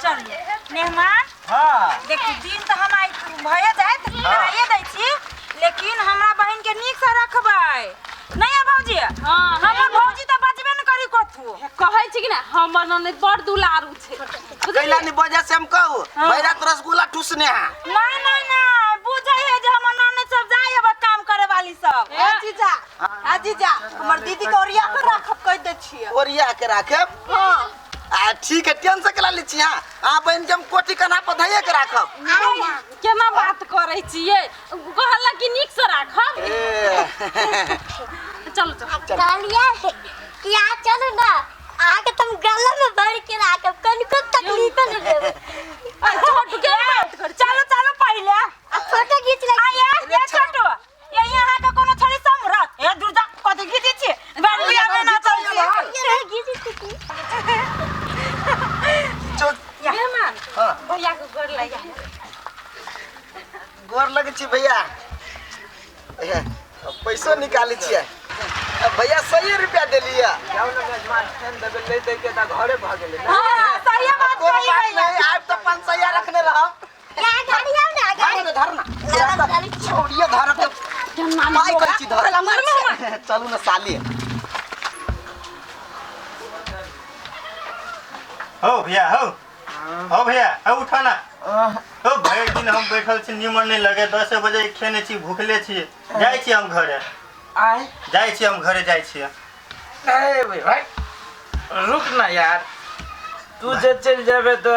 चलिए मेहमान। हाँ देखी दिन तो हम आई भये जाए आइए दै छी, लेकिन हमरा बहन के नीक से रखबै नहीं है भौजी। हां हमर भौजी तो बचबे न करी कथु कहै छी कि ना हमर ननद बड़ दुलारू छे। कैला नि वजह से हम कहू भैरा रसगुल्ला ठुसने है। नहीं नहीं नहीं बुझै है जे हमर ननद सब जाय अब काम करे वाली सब। ए जीजा हां जीजा हमर दीदी के ओरिया के राखब कह दे छियै। ओरिया के राखब हां आ ठीक है टेंशन कला ली छी। हां आ बहन के हम कोठी कना पर धइए के राखब। केना बात करै छियै कहला कि नीक से राखब। चलो चलो डालिया क्या चलो ना आके तुम गला में भर के राखब कनको तकलीफ न देबे। छोटू के बात कर चलो चलो पहले आ फोटो खींच ले आइए ये छोटू ये यहाँ का कोनो थोड़ी समरत ए दूर जा कत खींची छी बालिया में ना चल ये खींच जो मेहमान हां भैया को गोर लगा गोर लगे छी भैया। पैसो निकाली छियै भैया 100 रुपया देलिए। जाओ ना मेजबान फेन देबे ले दे के त घरे भ गेलै ना। हां सही बात कोई कही बात भैया। नहीं आब तो 500 रखने रह। क्या गाड़ी आओ ना गाड़ी धरना छोड़िए धर के माई कहै छी धर चलू ना साली। हो भैया हो भैया हो उठा ना हो भर दिन हम बैठल छी निमन नहीं लगे 10 बजे खेने छी भूखले छी जाय छी हम घरे आए जाय छी हम घरे जाय छी। ए भाई रुक ना यार तू जे चल जाबे तो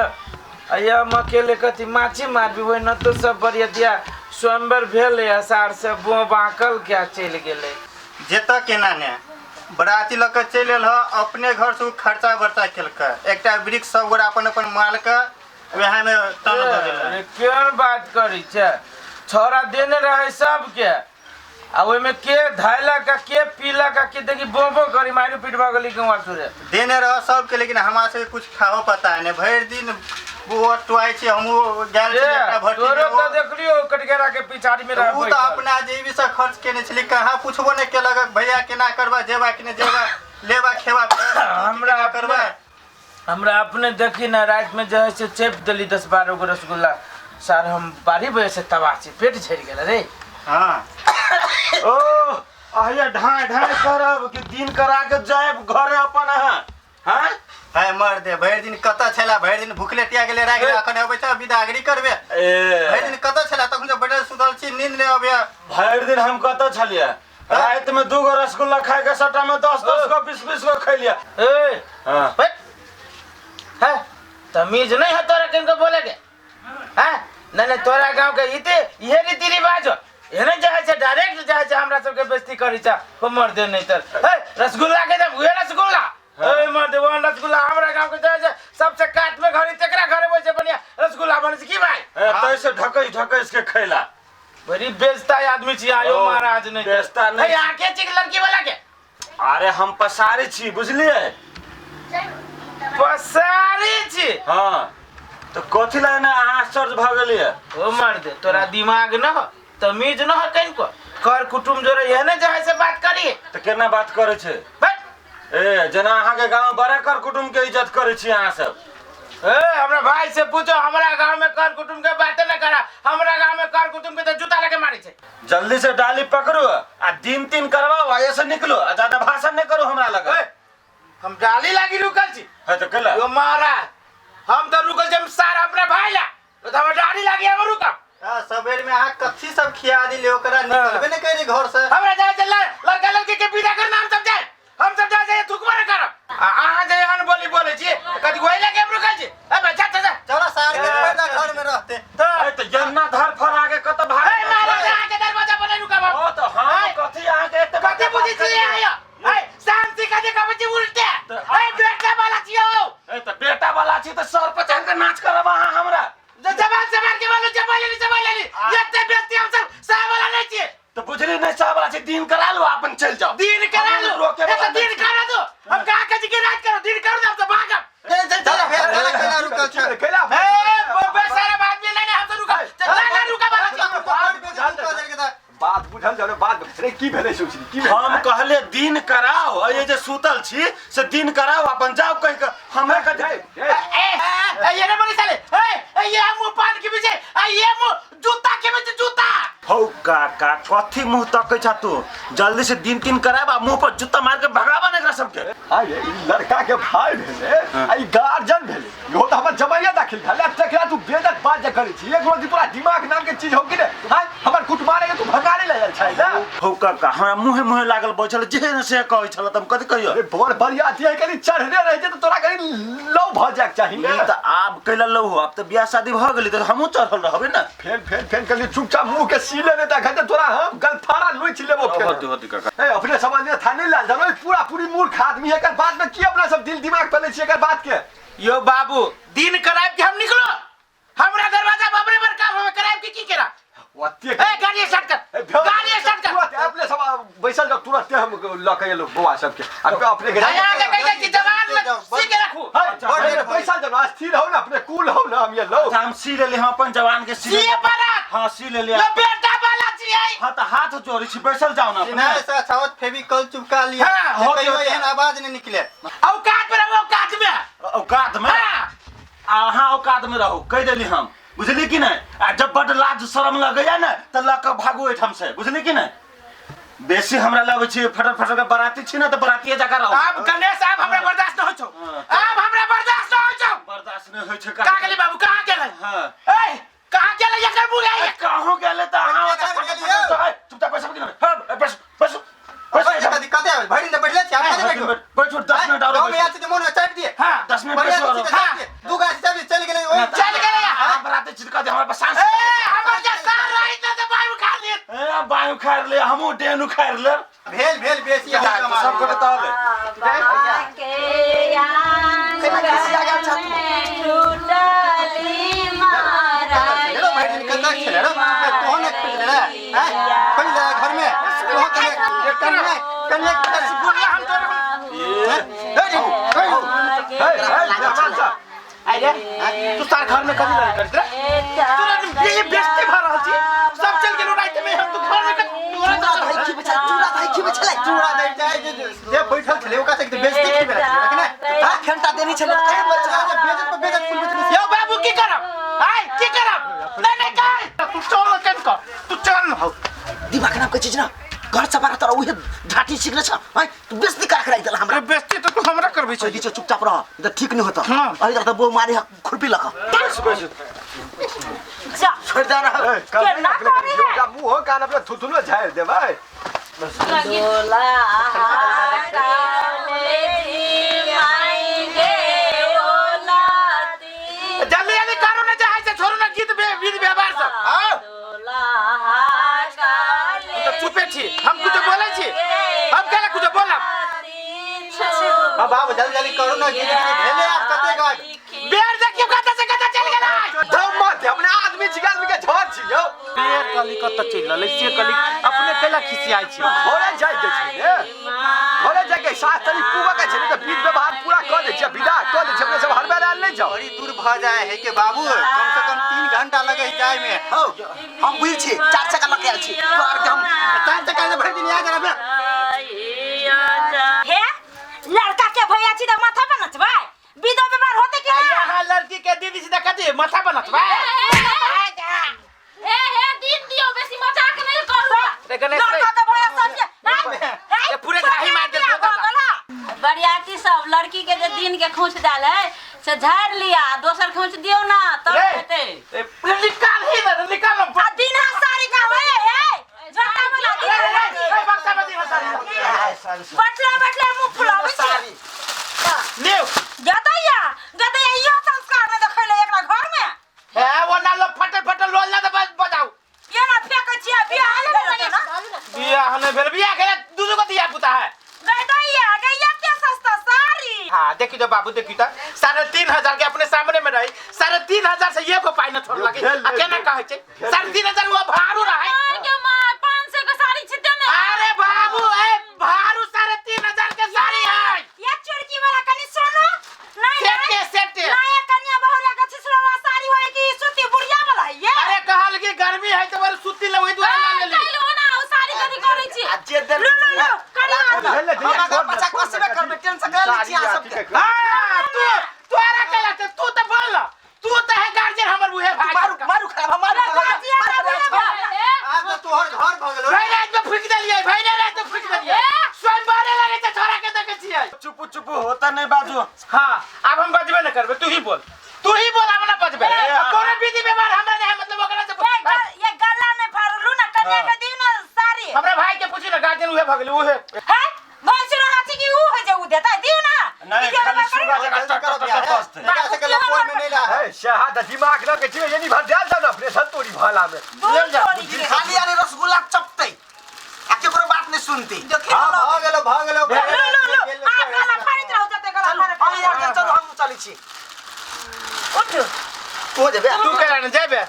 अया हम अकेले कथी माछी मारबी होय न तो सब बढ़िया दिया स्वयंवर भेल असार से बो बाकल क्या चल गेले जेता केना ने बराती लक चल एल ह अपने घर से खर्चा बर्चा केलक एकटा वृक्ष सब गोरा अपन अपन माल के वह में तन द देल। अरे केन बात करी छे छोरा देने रहे सब के आ ओय में के धाइला का के पीला का के देखी बोबो करी मारू पिटवा गली गवा सुरे देने रह सब के लेकिन हमरा से कुछ खाओ पता है ने भर दिन वो टुआई छी हम गेल छी एकटा भट्टी तोरो तो देखलियो कटगेरा के पिछाड़ी में रह वो तो अपना जेबी से खर्च केने छली कहाँ पूछबो ने केलक भैया केना करबा जेबा कि ने जेबा लेबा खेबा हमरा करबा हमरा अपने देखी ना रात में जो से चेप दली 10-12 गो रसगुल्ला सार हम 12 बजे से तबाची पेट झड़ गेल रे। हां ओ आया ढाई ढाई करब कि दिन करा के जाएब घरे अपन हां है मर दे भर दिन कत छला भर दिन भूखले टिया गेले राख अखन अबै छ विदागरी करबे भर दिन कत छला तखन से बैठल सुतल छी नींद नै आबे भर दिन हम कत छलिए रात में 2 गो रसगुल्ला खाए के सटा में 10-10 गो 20-20 गो खैलिया। ए हां है तमीज नहीं है तोरा किनको बोले के हैं नहीं तोरा गांव के इते ये रीति रिवाज एने जाय से डायरेक्ट जाय से हमरा सब के बेइज्जती करी छ हो मर दे नहीं तर ए रसगुल्ला के दे हुए रसगुल्ला ए मर दे वो रसगुल्ला हमरा गांव के जाय से सबसे काट में घरी तेकरा घरे बैठे बढ़िया रसगुल्ला बने से की भाई तैसे ढकई के खैला बड़ी बेइज्जता आदमी छी आयो महाराज नहीं बेइज्जता नहीं ए आके चिक लड़की वाला के अरे हम पसारी छी बुझलिए पसारी छी हां तो कथि लाइन आश्चर्य भ गेलिए ओ मर दे तोरा दिमाग न हो तमीज न हो कनको कर कुटुम जोरे एने जाय से बात करी तो केना बात करे छे ए जना अहाँ के गांव बड़ा कर कुटुम के इज्जत करे छी अहाँ सब। ए हमरा भाई से पूछो हमरा गांव में कर कुटुम के बात न करा हमरा गांव में कर कुटुम के तो जूता लगे मारे छे। जल्दी से डाली पकड़ो आ दिन तीन करवाओ ऐसे निकलो ज्यादा भाषण नहीं करो हमरा लगे हम डाली लागी रुकल छी है तो केला यो महाराज हम तो रुकल जम सारा अपने भाई ला तो हम डाली लागी हम रुका सबेर में आ कथि सब खिया दिले ओकरा निकलबे ने करे घर से हमरा जाय चल लड़का लड़की के विदा कर नाम सब जाय हम सब जाय थुकवा कर आहा जाय अन बोली बोले छी कदी गोई लगे हम रुकल छी ए बच्चा चलो सार के पैदा घर में रहते तो जन्ना धर फर आगे कत भाग ए महाराज आके दरवाजा बोले रुका ओ तो हां कथि आगे एते कथि बुझी छी आयो ए शांति का जे कबे उल्टे ए बेटा वाला छियो ए तो बेटा वाला छी तो सर पे चढ़ के नाच करब अहाँ हमरा जबान से मार के बोलो जबाली एते बेइज्जती हम सब सह वाला नहीं छी तो बुझली नहीं सह वाला छी दिन करा लो अपन चल जाओ दिन करा लो ए दिन करा दो हम का के के रात करो दिन कर दो तो भागब चलो फिर केला रुकल छ केला ए बेचारा बात में नहीं हम तो रुका ना रुका बात बात बुझल जाओ बात रे की भेले सोचली की हम कहले दिन कराओ ये जे सुतल छी से दिन कराओ अपन जाओ कह के हमरा के ए ये रे बड़ी साले ए ये मुंह पान के पीछे ये मुंह जूता के पीछे जूता हौ काका कथी मुंह तकै छ तू जल्दी से दिन तीन कराब आ मुंह पर जूता मार के भगावा एकरा सबके अरे ई लड़का के भाई भेले आई गार्जियन भेले यो त हमर जमाइया दाखिल भेले तकरा तू बेदक बात करै छी एक रोज पूरा दिमाग नाम के चीज हो कि ने हां हमर कुट मारे के तू भगाड़े ले जाइ छै ना हौ काका हमरा मुंहे लागल बैठल जेहन से कहै छल तुम कथी कहियो अरे बोल बढ़िया थी कनी चढ़ने रह जे त तोरा कनी लो भ जाक चाहिए ई त आब कैला लो अब त बियाह शादी भ गेली त हमहु चढ़ल रहबे ना फेन कनी चुपचाप मुंह के सीले ने देखा त तोरा हम गलफारा लुइच लेबो फेर होती काका ए अपने समझ में था नहीं लाल जरो पूरा पूरी मूर्ख आदमी है कर बात में की अपना सब दिल दिमाग पले छी एकर बात के यो बाबू दिन कराब के हम निकलो हमरा दरवाजा बबरे पर काम होवे कराब के की केरा ओते ए गाड़ी स्टार्ट कर गाड़ी स्टार्ट कर तुरंत अपने सब बैसल जाओ तुरंत हम लके लोग बुआ सब के अपने के यहाँ के कहते कि जवान में सीखे रखू पैसा जब स्थिर हो ना अपने कूल हो ना हम ये लो हम सी ले हम अपन जवान के सी सीए बारात हां सी ले ये बेटा वाला चाहिए हां त हाथ जोड़ी छी बैसल जाओ ना ना ऐसा छावत फेविकॉल चिपका लिया हाँ, कहीं एहन आवाज नहीं निकले औकात में रहो औकात में औकात में अहाँ औकात में रहो कह देली हम बुझली कि नहीं आ जब बड़ लाज शर्म लगैया ना त लक भागो एठम से बुझली कि नहीं बेसी हमरा लगे छी फटर के बराती छी ना त बरातीए जगह रहो अब गणेश अब हमरा बर्दाश्त न हो छौ अब हमरा बर्दाश्त न हो छौ बर्दाश्त नहीं होय छै कहां गेली बाबू कहां गेलै हां ए कहां गेलै एकर बुढ़ा कहां गेले त अहाँ चुपचाप पैसा दिनु हां बस बस दिक्कत है भाई ने बैठले छी आप बैठो बैठो 10 मिनट और गांव में आछे मन में चाट दिए हां 10 मिनट बढ़िया और से चाट दिए दू गाड़ी चल गेले ओए चल गेलै हां बराती छिड़का दे हमरा पास सांस ए हमर जे कार रही त बायु खा ले ए बायु खार ले हमहु डेनु खार ले भेल बेसी सब को बताओ घर में अरे तू सार घर में कभी नहीं करत रे ये बेइज्जती भर रहल छी सब चल गेलो रात में हम तू घर में चूड़ा दे जाए जे बैठल छले ओका से बेइज्जती की बेला कि ना हां घंटा देनी छले काहे बच्चा बेइज्जत पे बेइज्जत फुल बेइज्जत यो बाबू की करब आय की करब नहीं काय तू चल केन कर तू चल दिमाग नाम के चीज ना घर से बाहर तोरा उहे ढाटी सिखले छ हां तू बेइज्जती का खराई देला हमरा बेइज्जती तो तू हमरा करबे छ दीचे चुपचाप रह इधर ठीक नहीं होता हां अरे तो वो मारे खुरपी लगा जा छोड़ दे रहा के ना करे है का मुंह हो कान अपने थुथुलो झाड़ दे भाई बोला काले जी आएंगे ओलाती जल्दी जल्दी करो ना जहां से छोड़ो ना गीत विधि व्यवहार सब हां तो चुपे छी हम कुछ बोले छी हम केला कुछ बोला हां बाबू जल्दी करो ना गिर भेले आप कते गाय बेर देखियो कत से कत चल गेला दम मत अपने आदमी छिगाल में के झड़ छी यो बेर कली कत चल ले से कली अपने केला खिसियाई छी घरे जाय के छी घरे जाके साथ तनी पूवा का छले तो बीच व्यवहार पूरा कर दे छी विदा कर दे छी अपने सब हर बार डाल नहीं जाओ बड़ी दूर भ जाए है के बाबू कम से कम 3 घंटा लगे जाए में हो हम बुझ छी 4 चक्का लगे छी तोर हम 4 चक्का में भर दिन आ जरा हे लड़का के भैया छी त माथा पे नचबे विधो व्यवहार होते कि ना यहाँ लड़की के दीदी सीधा कथी माथा बनत बा हे दिन दियो बेसी मजाक नहीं करू लड़का के भैया सब ये पूरे घाही मार दे बरियाती सब लड़की के जे दिन के खोंच डाले से झाड़ लिया दोसर खोंच दियो ना तब हेते निकाल ही ना निकाल आ दिन हा सारी का होए हे झटा वाला दिन बक्सा में दी सारी बैठले मुंह फुलावे छी ले गदैया यो संस्कार ने देखले एकरा घर में ए वो ना लो फटे लोल ना बजाओ ये ना फेंकै छी बियाह ले ना बियाह ने भेल बियाह के दूध को दिया पुता है गैया क्या सस्ता सारी हां देखी तो बाबू देखी तो 3,500 के अपने सामने में रही 3,500 से ये को पाई न छोड़ लगे आ केना कहै छै 3,500 वो भारू रहे के मां 500 के साड़ी छिते ने अरे बाबू ए भारू 3,500 के साड़ी है ये चुड़की वाला कनी सोनो नहीं सेट नया कन्या बहुरिया का छिसलवा साड़ी होए की सूती बुढ़िया वाला है ये अरे कहल की गर्मी है तो बार सूती ले वही दुआरा ले ले लो ना ओ साड़ी कथी करै छी आज दे लो करी हम 50 80 में कर टेंशन कर ली छी आ सब हां तू तोरा कहला तू तो बोल तू हां अब हम बजबे न करबे, तू ही बोल हम ना बजबे। कोनो विधि व्यवहार हमरा नहीं है, मतलब ओकरा से ये गल्ला ने फाड़लू ना कन्या के दी ना सारी हमरा भाई के पूछी ना, गार्जियन उहे भगले उहे है भैंसुर हाथी की ऊ है जे ऊ देता दियो ना नहीं खाली सुगा जगह टट ऐसे के लपोर में नहीं ला है शहद दिमाग ना के चाहिए ये नहीं भर डाल दो ना प्रेशर तोड़ी भाला में दूध छोड़ी दी खाली यानी रसगुल्ला चपते आके कोनो बात नहीं सुनती। हां भाग गेलो लो आ गला फाड़ित रहौ जते गला फाड़े अरे यार चलो हम चली छी। उठ हो जेबे तू केला न जेबे,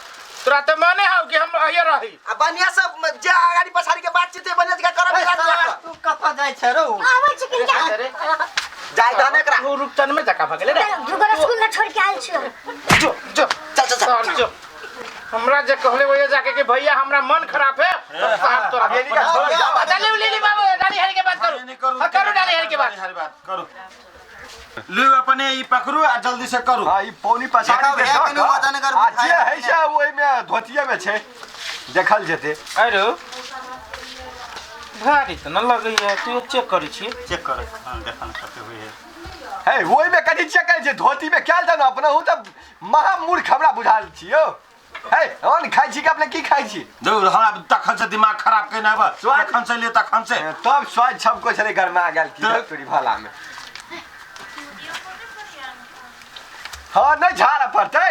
तोरा त मने हौ कि हम अहिए रही। आ बनिया सब जे आगाड़ी पछाड़ी के बातचीत है बनिया के करब तू कत जाय छ रो आबै छी किन जा अरे जाय दने करा तू रुकतन में जका भगले रे। दुगो रसगुल्ला छोड़ के आइल छियो। जो चल जो हमरा जे कहले ओए जाके कि भैया हमरा मन खराब है, साहब तोरा ये नहीं का छोड़ जा डाली ले बाबू, डाली हरी के बात करू। हां करू डाली हरी के बात। हरी बात करू लो अपने ई पकड़ू आ जल्दी से करू। हां ई पौनी पछाड़ी के देखा, कनी वजन कर आ जे है से ओइ में धोतिये में छै देखल जेते। अरे भारी त न लगै है, तू चेक करै छी। चेक कर देखन करते हुए है ओइ में कथि चेक करे छै धोती में क्या जानो अपना हूं त महा मूर्ख हमरा बुझाल छियो। है ओन खाइ छी कि अपने की खाइ छी दूर हमरा तखन से दिमाग खराब कइना बा तखन से ले तखन से तब स्वाद सबको छले गरमा गेल की तोरी भाला में। हां नहीं झाड़ा पड़तै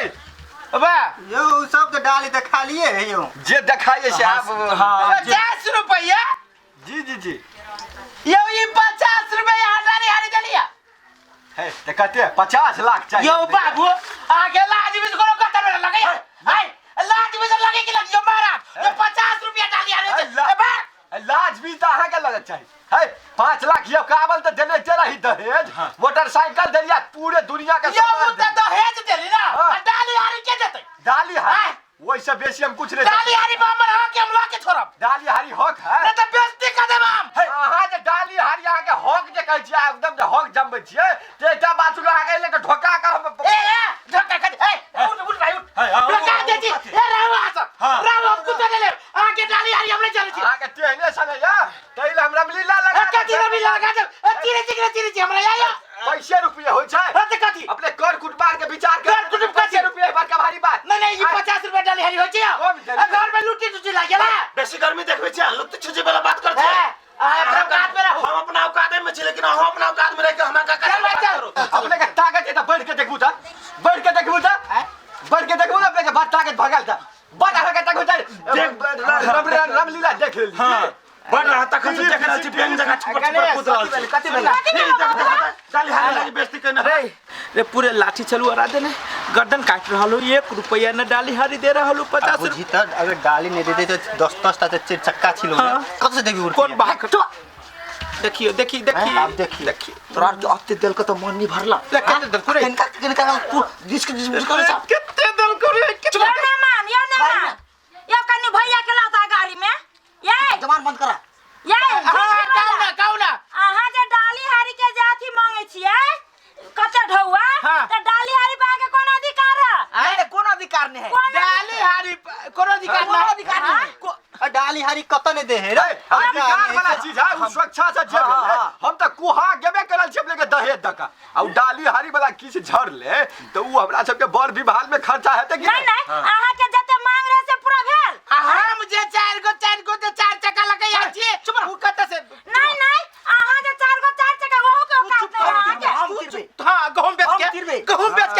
बा यो सब तो डाली त खालिए है यो जे देखाइए से आप 50 रुपया। जी जी जी यो ई 50 रुपया डाली हरी दलिया। है ते कते 50 लाख चाहिए यो बाबू आगे लाज भी कोनो कत में लगे है, लाज भी लगे कि लगे महाराज ये 50 रुपया डाली हरी दे। लाज भी त अहाँ के लगत चाहिए है 5 लाख ये काबल त देने जरा ही दहेज मोटरसाइकिल दरिया पूरे दुनिया का यो मुद्दा तो हेज देली ना, डाली हरी के देते डाली है वैसे बेसी हम कुछ नहीं डाली हरी बम्बर हो के हम के छोड़ब। डाली हरी हक है न त बेइज्जती कर देब हम। अहाँ जे डाली हरी अहाँ के हक जे कहै छियै एकदम जे हक जमबै छियै ते एकटा बात सुन अहाँ के लेके ढोका के हम धक्का कर उठ भाई उठ धक्का दे दी ए राव राव कुत्ते ले आके डाली हरी हम ले चले छी। अहाँ के तेहने सने या तैले हमरा लीला लगा के तीर भी लगा दे तीरे हमरा आया पैसे रुपया होय छै त कथी अपने कर कुटबार के विचार कर कुटुम कथी? 50 रुपया बड़का भारी बात नहीं ये 50 रुपया डाली हरी हो छै घर में लूटी टूटी लाग गेला। बेसी गर्मी देखबै छी लुट छुजी वाला बात करते है अपना औकात में रहो। हम अपना औकात में छी लेकिन हम अपना औकात में रह के हमरा का करो अपने के ताकत है त बैठ के देखबू त बैठ के देखबू न अपने के बात ताकत भगल त बड़ अहाँ के देखबू त रामलीला देख लेली हां बढ़ रहा तखन से देख रहल छी बैंक जगह छपट कूद रहल छी कथि भेला डाली हरी लागी बेइज्जती करना रे पूरे लाठी चलू अरा देने गर्दन काट रहलो 1 रुपया न डाली हरी दे रहलो 50 बुझी त अगर डाली नहीं देते तो 10 ता चार चक्का छिलो कत से देबी कौन बात देखियो देखी आप देखिए तोरा जो अत्ते दिल को तो मन नहीं भरला केते दल करे किनका तू डिस्क करे सब केते दल करे यो ना मान यो कन्नी भैया के लाता गाड़ी में ये जमान बंद करा ये काउना अहाँ जे डाली हारी के जाथी मांगे छियै कते ढौआ त डाली हारी पाके कोन अधिकार है नहीं कोनो अधिकार नहीं है डाली हरी कोनो अधिकार नहीं डाली हरी कत ने दे है रे अधिकार वाला चीज है उ सुरक्षा से जे भेलै हम त कुहा गेबे करल छी अपने के दहेज दका आ डाली हारी वाला किछ झड़ ले तो उ हमरा सब के बड़ विभाग में खर्चा हेते कि नहीं अहाँ के जते मांग रहे से पूरा भेल हम जे 4 गो तो 4 चक्का लगे आ छी उ कत से नहीं अहाँ जे 4 गो 4 चक्का ओहो के औकात नहीं अहाँ के हां गहूं बेच के